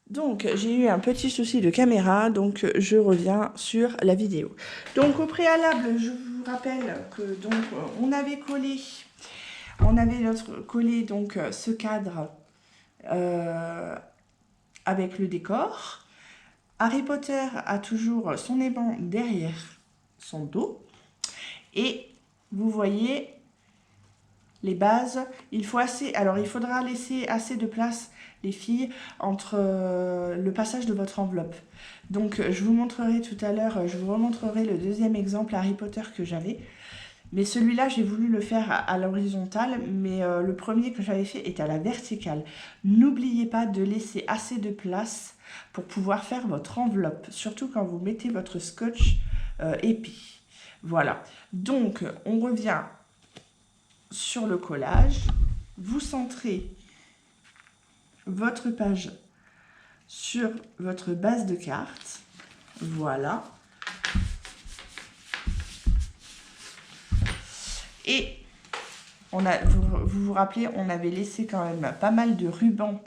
Donc, j'ai eu un petit souci de caméra, donc je reviens sur la vidéo. Donc, au préalable, je vous rappelle que donc on avait collé donc ce cadre avec le décor. Harry Potter a toujours son aimant derrière son dos. Et vous voyez les bases, il faudra laisser assez de place, les filles, entre le passage de votre enveloppe. Donc je vous montrerai tout à l'heure, je vous remontrerai le deuxième exemple Harry Potter que j'avais. Mais celui-là, j'ai voulu le faire à l'horizontale, mais le premier que j'avais fait est à la verticale. N'oubliez pas de laisser assez de place pour pouvoir faire votre enveloppe, surtout quand vous mettez votre scotch épais. Voilà, donc on revient sur le collage, vous centrez votre page sur votre base de carte, voilà. Et vous vous rappelez, on avait laissé quand même pas mal de rubans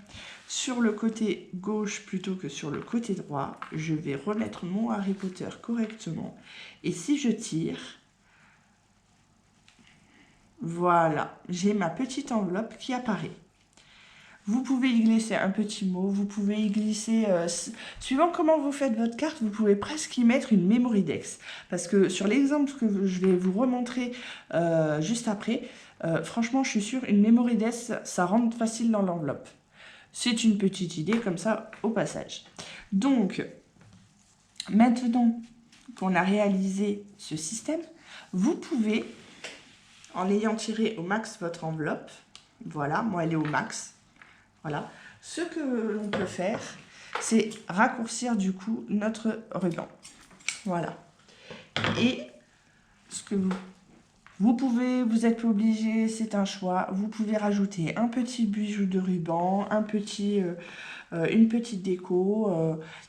sur le côté gauche plutôt que sur le côté droit. Je vais remettre mon Harry Potter correctement. Et si je tire, voilà, j'ai ma petite enveloppe qui apparaît. Vous pouvez y glisser un petit mot, vous pouvez y glisser, suivant comment vous faites votre carte, vous pouvez presque y mettre une Mémoridex. Parce que sur l'exemple que je vais vous remontrer juste après, franchement, je suis sûre, une Mémoridex, ça rentre facile dans l'enveloppe. C'est une petite idée comme ça au passage. Donc, maintenant qu'on a réalisé ce système, vous pouvez, en ayant tiré au max votre enveloppe, voilà, moi elle est au max, voilà. Ce que l'on peut faire, c'est raccourcir du coup notre ruban. Voilà. Et ce que vous êtes pas obligé, c'est un choix. Vous pouvez rajouter un petit bijou de ruban, une petite déco,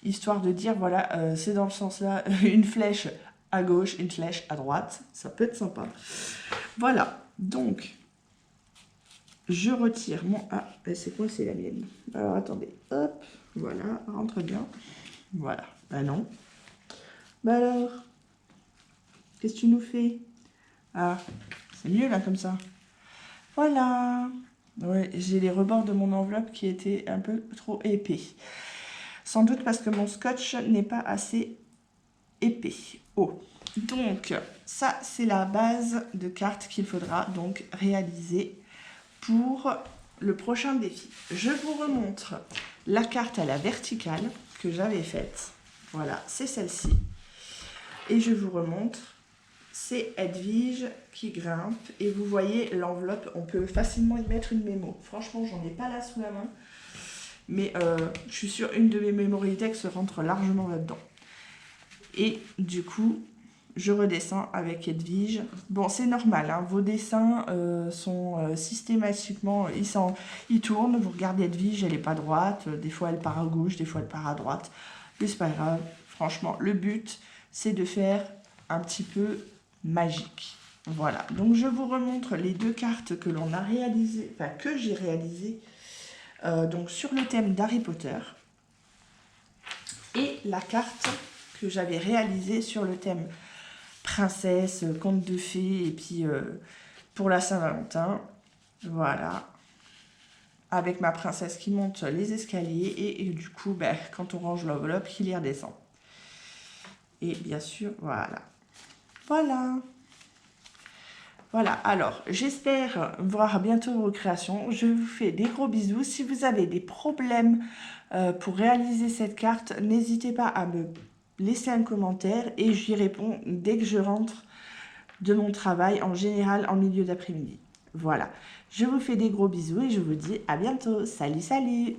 histoire de dire, voilà, c'est dans le sens là, une flèche à gauche, une flèche à droite. Ça peut être sympa. Voilà. Donc, je retire mon... Ah, c'est quoi, c'est la mienne. Alors, attendez. Hop, voilà, rentre bien. Voilà. Bah non. Bah alors, qu'est-ce que tu nous fais? Ah, c'est mieux là, comme ça. Voilà. Ouais, j'ai les rebords de mon enveloppe qui étaient un peu trop épais. Sans doute parce que mon scotch n'est pas assez épais. Oh. Donc, ça, c'est la base de carte qu'il faudra donc réaliser pour le prochain défi. Je vous remontre la carte à la verticale que j'avais faite. Voilà, c'est celle-ci. Et je vous remontre, c'est Edwige qui grimpe. Et vous voyez l'enveloppe, on peut facilement y mettre une mémo. Franchement, j'en ai pas là sous la main. Mais je suis sûre une de mes Mémoridex rentre largement là-dedans. Et du coup, je redescends avec Edwige. Bon, c'est normal, hein, vos dessins sont systématiquement... Ils tournent, vous regardez Edwige, elle n'est pas droite. Des fois, elle part à gauche, des fois, elle part à droite. Mais c'est pas grave. Franchement, le but, c'est de faire un petit peu magique. Voilà. Donc, je vous remontre les deux cartes que l'on a réalisées, enfin, que j'ai réalisées, donc sur le thème d'Harry Potter. Et la carte que j'avais réalisée sur le thème princesse, conte de fées, et puis pour la Saint-Valentin, voilà, avec ma princesse qui monte les escaliers, et du coup, ben, quand on range l'enveloppe, qui les redescend. Et bien sûr, voilà. Voilà. Voilà, alors, j'espère voir bientôt vos créations. Je vous fais des gros bisous. Si vous avez des problèmes pour réaliser cette carte, n'hésitez pas à me laisser un commentaire et j'y réponds dès que je rentre de mon travail, en général en milieu d'après-midi. Voilà, je vous fais des gros bisous et je vous dis à bientôt. Salut, salut!